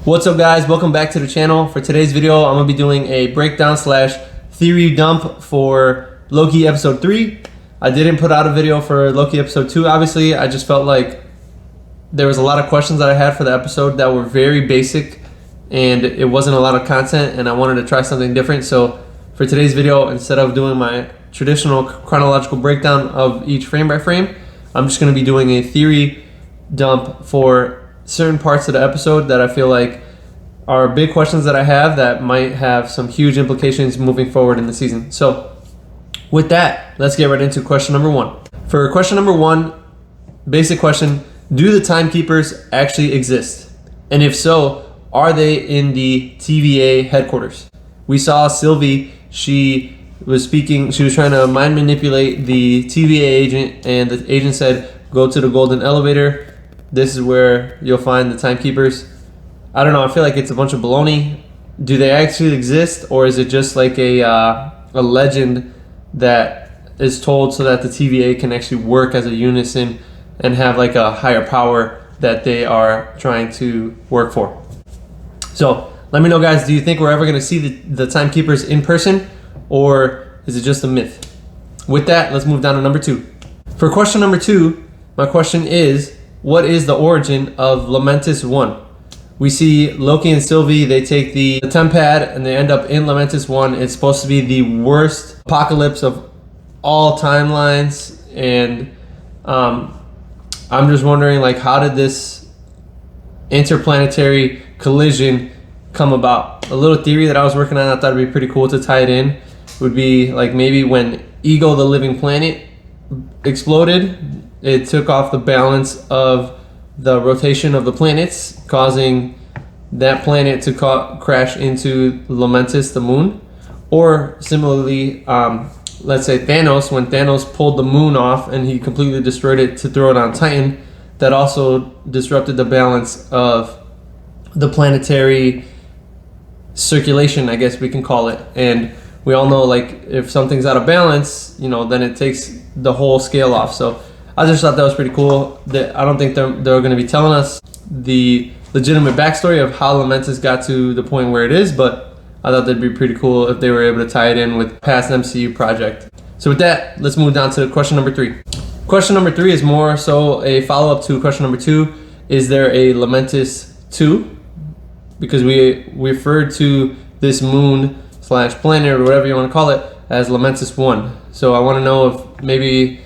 What's up guys, welcome back to the channel. For today's video, I'm going to be doing a breakdown slash theory dump for Loki episode 3. I didn't put out a video for Loki episode 2, obviously. I just felt like there was a lot of questions that I had for the episode that were very basic and it wasn't a lot of content and I wanted to try something different. So for today's video, instead of doing my traditional chronological breakdown of each frame by frame, I'm just going to be doing a theory dump for certain parts of the episode that I feel like are big questions that I have that might have some huge implications moving forward in the season. So with that, let's get right into question number 1. For question number 1, basic question, do the timekeepers actually exist? And if so, are they in the TVA headquarters? We saw Sylvie, she was trying to mind manipulate the TVA agent, and the agent said, go to the golden elevator. This is where you'll find the timekeepers. I don't know, I feel like it's a bunch of baloney. Do they actually exist, or is it just like a legend that is told so that the TVA can actually work as a unison and have like a higher power that they are trying to work for? So let me know guys, do you think we're ever gonna see the timekeepers in person, or is it just a myth? With that, let's move down to number 2. For question number 2, my question is, what is the origin of Lamentis 1? We see Loki and Sylvie, they take the tempad and they end up in Lamentis 1. It's supposed to be the worst apocalypse of all timelines, and I'm just wondering, like, how did this interplanetary collision come about? A little theory that I was working on, I thought it'd be pretty cool to tie it in, would be like maybe when Ego the Living Planet exploded, it took off the balance of the rotation of the planets, causing that planet to crash into Lamentis, the moon. Or similarly, let's say Thanos, when Thanos pulled the moon off and he completely destroyed it to throw it on Titan, that also disrupted the balance of the planetary circulation, I guess we can call it. And we all know, like, if something's out of balance, you know, then it takes the whole scale off. So I just thought that was pretty cool. I don't think they're going to be telling us the legitimate backstory of how Lamentis got to the point where it is, but I thought that'd be pretty cool if they were able to tie it in with past MCU project. So with that, let's move down to question number 3. Question number 3 is more so a follow-up to question number 2. Is there a Lamentis 2? Because we referred to this moon slash planet or whatever you want to call it as Lamentis 1. So I want to know if maybe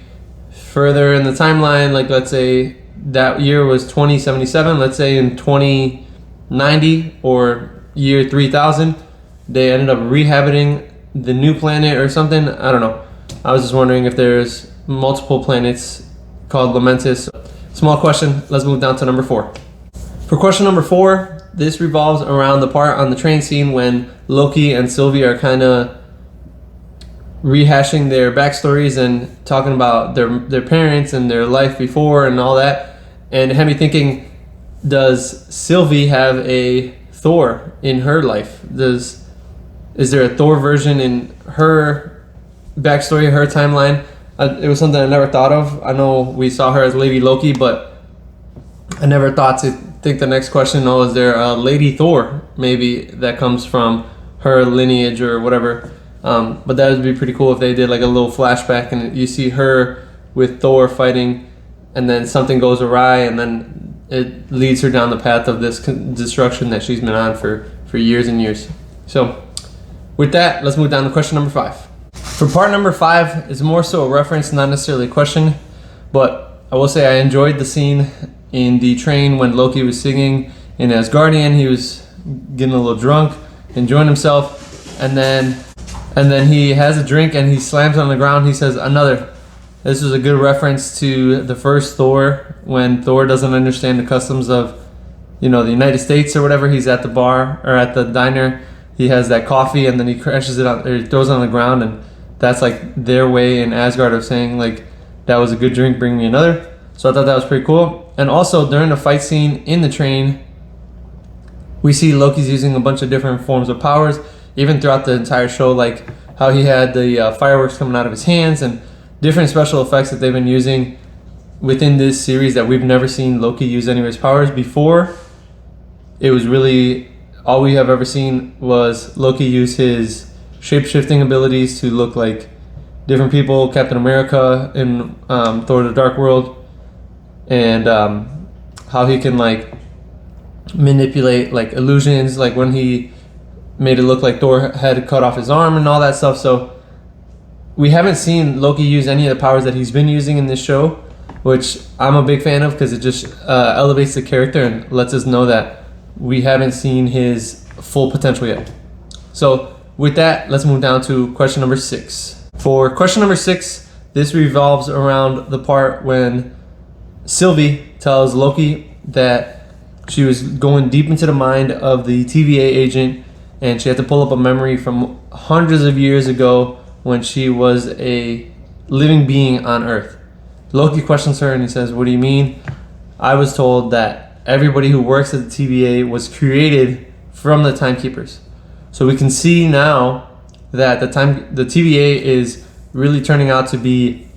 further in the timeline, like let's say that year was 2077, let's say in 2090 or year 3000, they ended up rehabiting the new planet or something. I don't know. I was just wondering if there's multiple planets called Lamentis. Small question. Let's move down to number 4. For question number 4, this revolves around the part on the train scene when Loki and Sylvie are kind of rehashing their backstories and talking about their parents and their life before and all that, and it had me thinking, does Sylvie have a Thor in her life? Is there a Thor version in her backstory, her timeline? It was something I never thought of. I know we saw her as Lady Loki, but I never thought to think the next question, is there a Lady Thor maybe that comes from her lineage or whatever? But that would be pretty cool if they did like a little flashback and you see her with Thor fighting and then something goes awry and then it leads her down the path of this destruction that she's been on for years and years. So with that, let's move down to question number 5. For part number 5, it's more so a reference, not necessarily a question, but I will say I enjoyed the scene in the train when Loki was singing in Asgardian. He was getting a little drunk, enjoying himself, and then he has a drink and he slams on the ground. He says, another. This was a good reference to the first Thor, when Thor doesn't understand the customs of, the United States or whatever. He's at the bar or at the diner. He has that coffee and then he crashes it out, or he throws it on the ground, and that's like their way in Asgard of saying, like, that was a good drink, bring me another. So I thought that was pretty cool. And also during the fight scene in the train, we see Loki's using a bunch of different forms of powers, even throughout the entire show, like how he had the fireworks coming out of his hands and different special effects that they've been using within this series that we've never seen Loki use any of his powers before. it was really all we have ever seen was Loki use his shape-shifting abilities to look like different people, Captain America in Thor: The Dark World, and how he can like manipulate like illusions, like when he made it look like Thor had cut off his arm and all that stuff. So we haven't seen Loki use any of the powers that he's been using in this show, which I'm a big fan of because it just elevates the character and lets us know that we haven't seen his full potential yet. So with that, let's move down to question number 6. For question number 6, this revolves around the part when Sylvie tells Loki that she was going deep into the mind of the TVA agent and she had to pull up a memory from hundreds of years ago when she was a living being on Earth. Loki questions her and he says, "What do you mean?" "I was told that everybody who works at the TVA was created from the Timekeepers." So we can see now that the TVA is really turning out to be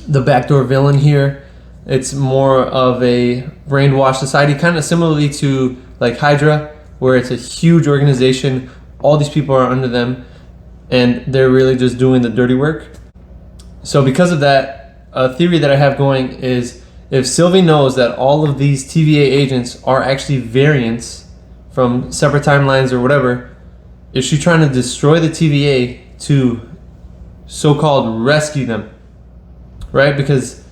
the backdoor villain here. It's more of a brainwashed society, kind of similarly to like Hydra, where it's a huge organization, all these people are under them, and they're really just doing the dirty work. So because of that, a theory that I have going is if Sylvie knows that all of these TVA agents are actually variants from separate timelines or whatever, is she trying to destroy the TVA to so-called rescue them, right? Because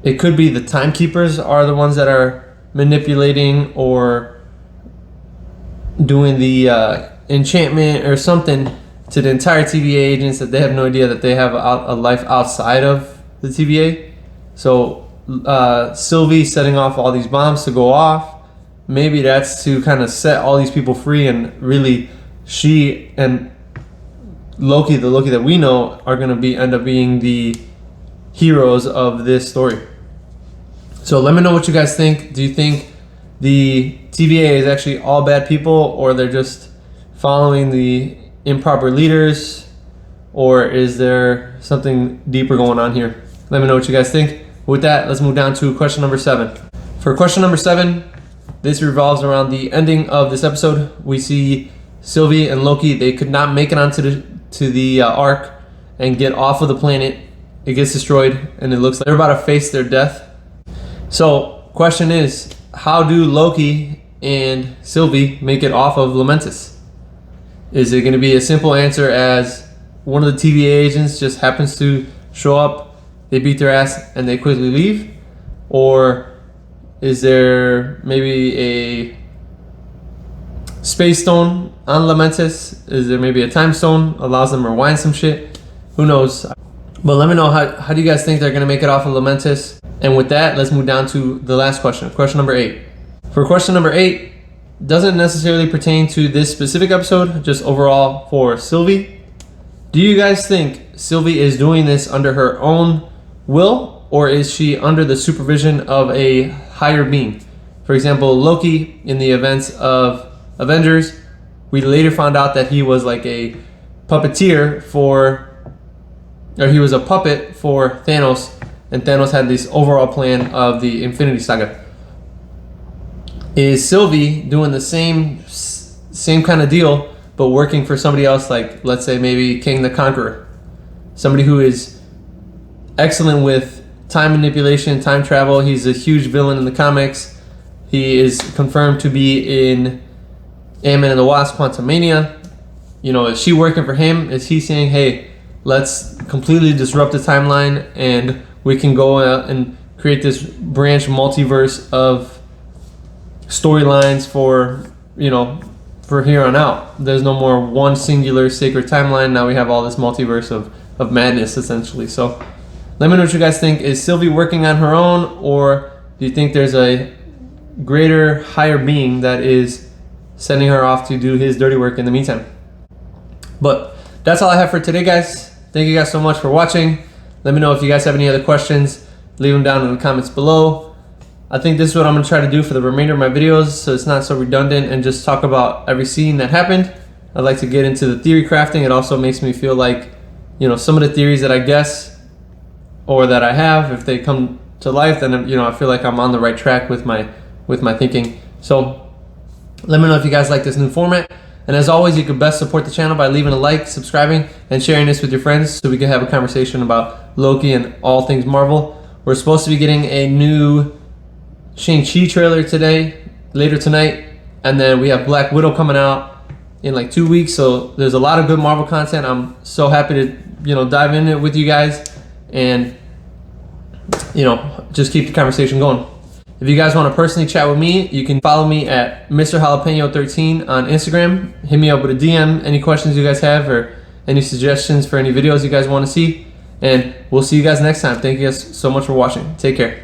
it could be the Timekeepers are the ones that are manipulating or doing the enchantment or something to the entire TVA agents that they have no idea that they have a life outside of the TVA. So Sylvie setting off all these bombs to go off, maybe that's to kind of set all these people free, and really she and Loki, the Loki that we know, are going to end up being the heroes of this story. So let me know what you guys think. Do you think the TVA is actually all bad people, or they're just following the improper leaders, or is there something deeper going on here? Let me know what you guys think. With that, let's move down to question number 7. For question number 7, this revolves around the ending of this episode. We see Sylvie and Loki, they could not make it onto the Ark and get off of the planet. It gets destroyed and it looks like they're about to face their death. So question is, how do Loki and Sylvie make it off of Lamentis? Is it going to be a simple answer as one of the TVA agents just happens to show up, they beat their ass and they quickly leave? Or is there maybe a space stone on Lamentis? Is there maybe a time stone allows them to rewind some shit? Who knows? But let me know how do you guys think they're going to make it off of Lamentis? And with that, let's move down to the last question, question number 8. For question number 8, doesn't necessarily pertain to this specific episode, just overall for Sylvie. Do you guys think Sylvie is doing this under her own will, or is she under the supervision of a higher being? For example, Loki, in the events of Avengers, we later found out that he was like a puppeteer or he was a puppet for Thanos, and Thanos had this overall plan of the Infinity Saga. Is Sylvie doing the same kind of deal, but working for somebody else, like let's say maybe King the Conqueror, somebody who is excellent with time manipulation, time travel? He's a huge villain in the comics. He is confirmed to be in Ant-Man and the Wasp: Quantumania. You know, is she working for him? Is he saying, hey, let's completely disrupt the timeline and we can go out and create this branch multiverse of storylines for, you know, for here on out? There's no more one singular sacred timeline. Now we have all this multiverse of madness, essentially. So let me know what you guys think. Is Sylvie working on her own, or do you think there's a greater, higher being that is sending her off to do his dirty work in the meantime? But that's all I have for today, guys. Thank you guys so much for watching. Let me know if you guys have any other questions. Leave them down in the comments below. I think this is what I'm going to try to do for the remainder of my videos, so it's not so redundant and just talk about every scene that happened. I'd like to get into the theory crafting. It also makes me feel like, you know, some of the theories that I guess or that I have, if they come to life, then, you know, I feel like I'm on the right track with my thinking. So Let me know if you guys like this new format. And as always, you can best support the channel by leaving a like, subscribing, and sharing this with your friends so we can have a conversation about Loki and all things Marvel. We're supposed to be getting a new Shang-Chi trailer later tonight. And then we have Black Widow coming out in like 2 weeks. So there's a lot of good Marvel content. I'm so happy to, dive in it with you guys and, just keep the conversation going. If you guys want to personally chat with me, you can follow me at Mr. Jalapeno13 on Instagram. Hit me up with a DM, any questions you guys have or any suggestions for any videos you guys want to see. And we'll see you guys next time. Thank you guys so much for watching. Take care.